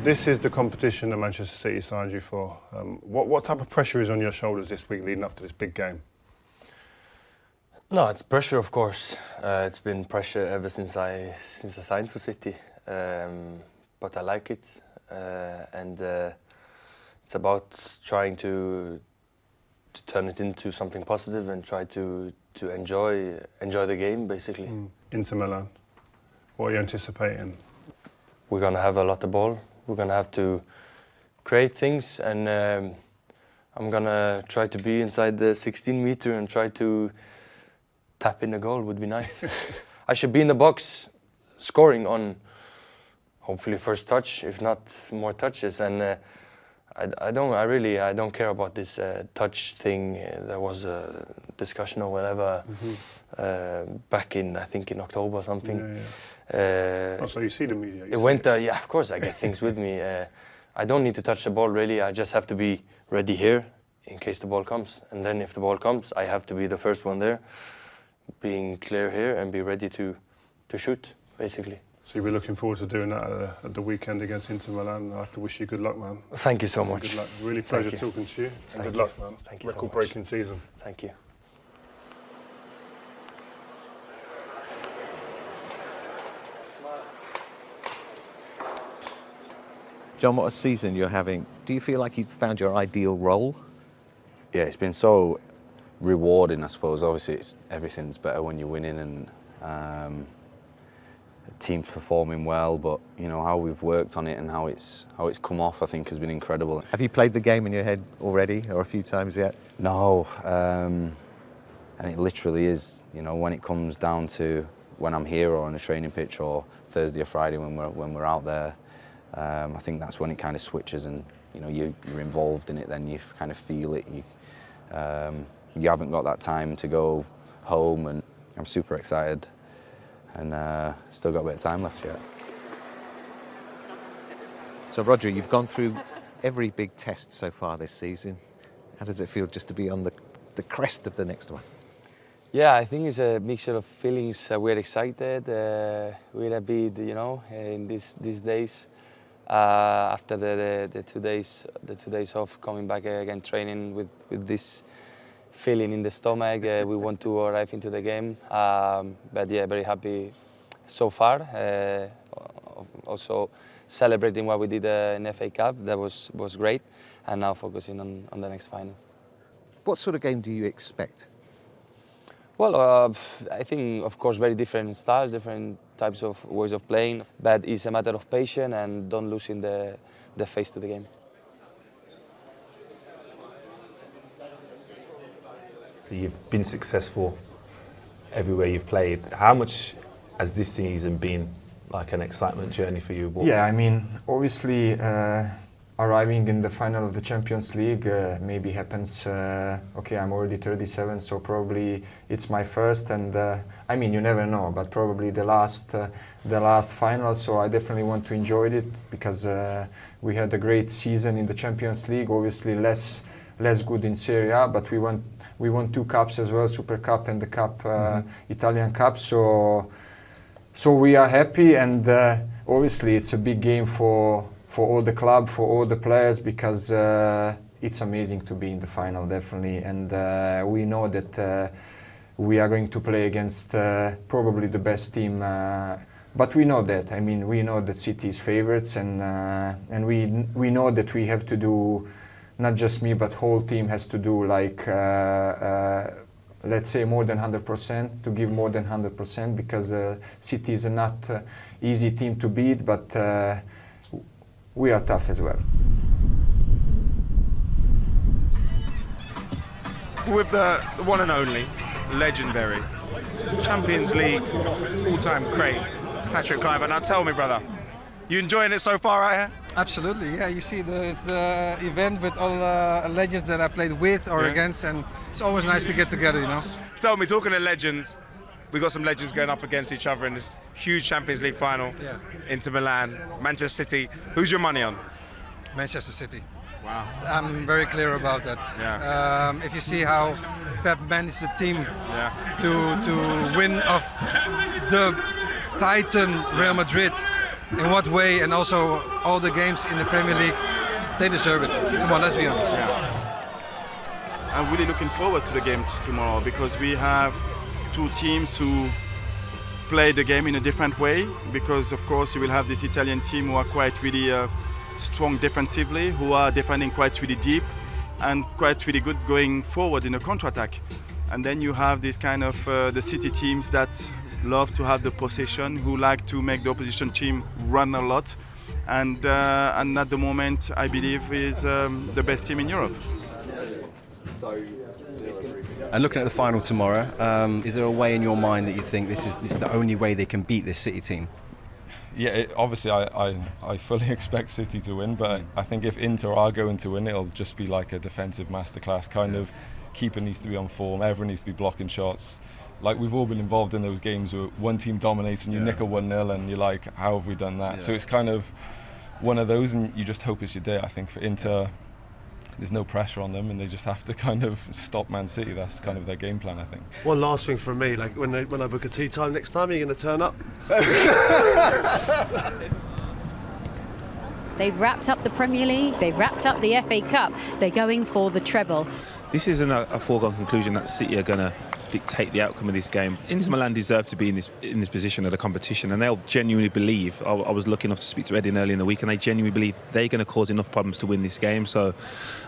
This is the competition that Manchester City signed you for. What type of pressure is on your shoulders this week leading up to this big game? No, it's pressure, of course. It's been pressure ever since I signed for City. But I like it, and it's about trying to turn it into something positive and try to enjoy the game, basically. Inter Milan, what are you anticipating? We're gonna have a lot of ball. We're gonna have to create things, and I'm gonna try to be inside the 16-meter and try to tap in the goal. Would be nice. I should be in the box, scoring on hopefully first touch, if not more touches. And I don't care about this touch thing. There was a discussion or whatever back in, I think, in October or something. Yeah. So you see the media? It went, yeah, of course I get things with me. I don't need to touch the ball really. I just have to be ready here in case the ball comes. And then if the ball comes, I have to be the first one there, being clear here and be ready to shoot, basically. So you'll be looking forward to doing that at the weekend against Inter Milan. I have to wish you good luck, man. Thank you so much. Good luck. Really pleasure talking to you. And good luck, man. Thank you so much. Record-breaking season. Thank you. John, what a season you're having. Do you feel like you've found your ideal role? Yeah, it's been so rewarding, I suppose. Obviously, everything's better when you're winning and the team's performing well, but you know how we've worked on it and how it's come off, I think, has been incredible. Have you played the game in your head already, or a few times yet? No, and it literally is. You know, when it comes down to when I'm here or on a training pitch or Thursday or Friday when we're out there. I think that's when it kind of switches, and you know you're involved in it. Then you kind of feel it. You haven't got that time to go home, and I'm super excited, and still got a bit of time left yet. So Roger, you've gone through every big test so far this season. How does it feel just to be on the crest of the next one? Yeah, I think it's a mixture of feelings. We're excited. We're a bit, you know, in these days. After the 2 days off, coming back again training with this feeling in the stomach, we want to arrive into the game. But yeah, very happy so far. Also celebrating what we did in FA Cup, that was great, and now focusing on the next final. What sort of game do you expect? Well, I think, of course, very different styles, different types of ways of playing, but it's a matter of patience and don't losing the face to the game. You've been successful everywhere you've played. How much has this season been like an excitement journey for you? Yeah, I mean, obviously, arriving in the final of the Champions League maybe happens, okay, I'm already 37, so probably it's my first, and I mean, you never know, but probably the last final, so I definitely want to enjoy it, because we had a great season in the Champions League, obviously less good in Serie A, but we won 2 cups as well, Super Cup and the Cup, Italian Cup, so we are happy, and obviously it's a big game for all the club, for all the players, because it's amazing to be in the final, definitely. And we know that we are going to play against probably the best team. But we know that. I mean, we know that City is favourites, and we know that we have to do, not just me, but whole team has to do like, let's say more than 100%, to give more than 100%, because City is a not easy team to beat, but we are tough as well. With the one and only, legendary, Champions League all-time great, Patrick Kluivert. Now tell me, brother, you enjoying it so far out here? Absolutely, yeah. You see this event with all legends that I played with or against, and it's always nice to get together, you know. Tell me, talking of legends, we've got some legends going up against each other in this huge Champions League final. Yeah. Inter Milan, Manchester City. Who's your money on? Manchester City. Wow. I'm very clear about that. Yeah. If you see how Pep managed the team to win off the Titan Real Madrid, in what way, and also all the games in the Premier League, they deserve it. Come on, let's be honest. I'm really looking forward to the game tomorrow because we have two teams who play the game in a different way, because of course you will have this Italian team who are quite really strong defensively, who are defending quite really deep and quite really good going forward in a counter-attack. And then you have this kind of the City teams that love to have the possession, who like to make the opposition team run a lot, and at the moment I believe is the best team in Europe. And looking at the final tomorrow, is there a way in your mind that you think this is the only way they can beat this City team? Yeah, obviously I fully expect City to win, but I think if Inter are going to win, it'll just be like a defensive masterclass. Kind of, keeper needs to be on form, everyone needs to be blocking shots. Like, we've all been involved in those games where one team dominates and you nick a 1-0 and you're like, how have we done that? Yeah. So it's kind of one of those, and you just hope it's your day. I think for Inter, there's no pressure on them and they just have to kind of stop Man City. That's kind of their game plan, I think. One last thing from me, like when I book a tea time next time, are you going to turn up? They've wrapped up the Premier League, they've wrapped up the FA Cup, they're going for the treble. This isn't a foregone conclusion that City are going to dictate the outcome of this game. Inter Milan deserve to be in this position of the competition, and they'll genuinely believe. I was lucky enough to speak to Edin early in the week, and they genuinely believe they're going to cause enough problems to win this game. So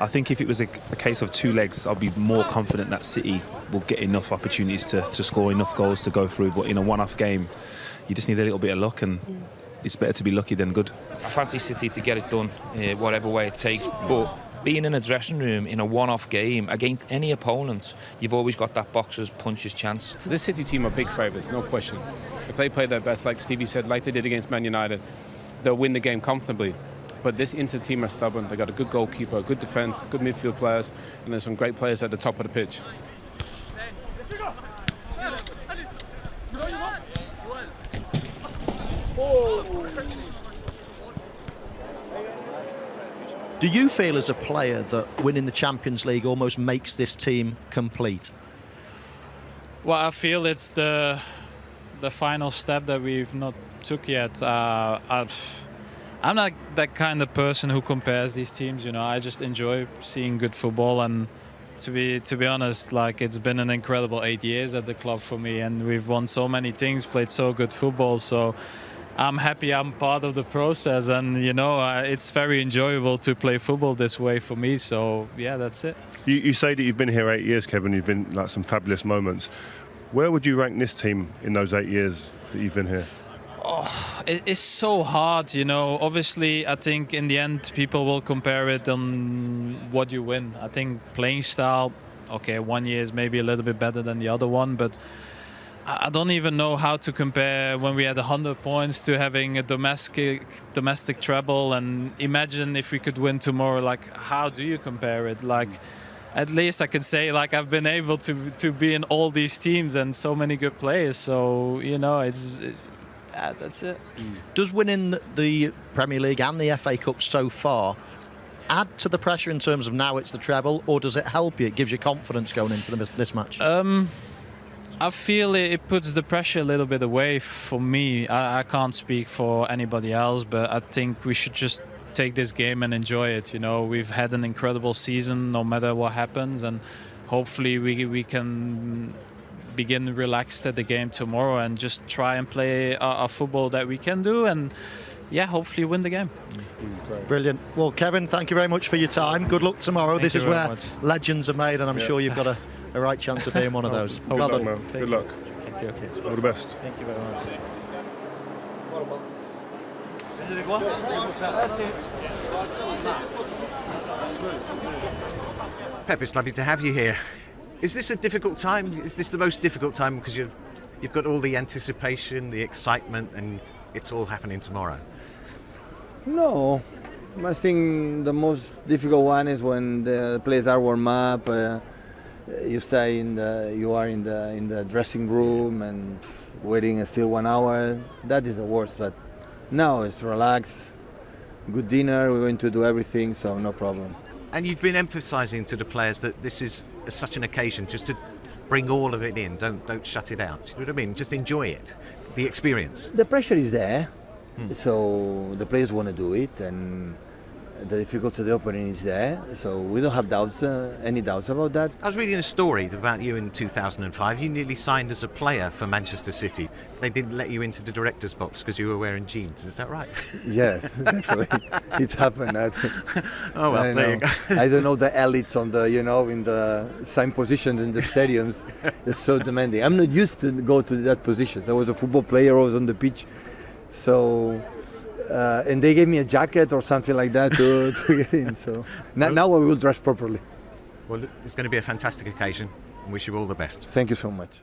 I think if it was a case of two legs, I'll be more confident that City will get enough opportunities to score enough goals to go through. But in a one-off game, you just need a little bit of luck, and it's better to be lucky than good. I fancy City to get it done, whatever way it takes. But being in a dressing room in a one-off game against any opponent, you've always got that boxer's punches chance. This City team are big favourites, no question. If they play their best, like Stevie said, like they did against Man United, they'll win the game comfortably. But this Inter team are stubborn. They got a good goalkeeper, good defence, good midfield players, and there's some great players at the top of the pitch. Do you feel as a player that winning the Champions League almost makes this team complete? Well, I feel it's the final step that we've not took yet. I'm not that kind of person who compares these teams. You know, I just enjoy seeing good football, and to be honest, like, it's been an incredible 8 years at the club for me, and we've won so many things, played so good football. So I'm happy I'm part of the process, and you know, it's very enjoyable to play football this way for me. So yeah, that's it. You say that you've been here 8 years, Kevin. You've been like some fabulous moments. Where would you rank this team in those 8 years that you've been here? Oh, it's so hard, you know. Obviously, I think in the end people will compare it on what you win. I think playing style, okay, 1 year is maybe a little bit better than the other one, but I don't even know how to compare when we had 100 points to having a domestic treble. And imagine if we could win tomorrow. Like, how do you compare it? Like, at least I can say, like, I've been able to be in all these teams and so many good players. So, you know, that's it. Does winning the Premier League and the FA Cup so far add to the pressure in terms of now it's the treble, or does it help you? It gives you confidence going into this match? I feel it puts the pressure a little bit away for me. I can't speak for anybody else, but I think we should just take this game and enjoy it. You know, we've had an incredible season no matter what happens, and hopefully we can begin relaxed at the game tomorrow and just try and play our football that we can do, and yeah, hopefully win the game. Brilliant. Well, Kevin, thank you very much for your time. Good luck tomorrow. Thank this you is very where much. Legends are made, and I'm sure you've got a right chance of being one of those. Good luck, man. Good luck. Thank you. All the best. Thank you very much. Pep, it's lovely to have you here. Is this a difficult time? Is this the most difficult time because you've got all the anticipation, the excitement, and it's all happening tomorrow? No, I think the most difficult one is when the players are warm up. You are in the dressing room and waiting still 1 hour. That is the worst. But now it's relax, good dinner. We're going to do everything, so no problem. And you've been emphasising to the players that this is such an occasion, just to bring all of it in. Don't shut it out. You know what I mean? Just enjoy it, the experience. The pressure is there, So the players want to do it, and the difficulty of the opening is there. So we don't have doubts, any doubts about that. I was reading a story about you in 2005. You nearly signed as a player for Manchester City. They didn't let you into the director's box because you were wearing jeans. Is that right? Yes, definitely. It's happened. Oh well, there you go. I don't know the elites on the, in the same positions in the stadiums. It's so demanding. I'm not used to go to that position. I was a football player. I was on the pitch, so. And they gave me a jacket or something like that to get in. So now I will dress properly. Well, it's going to be a fantastic occasion, and wish you all the best. Thank you so much.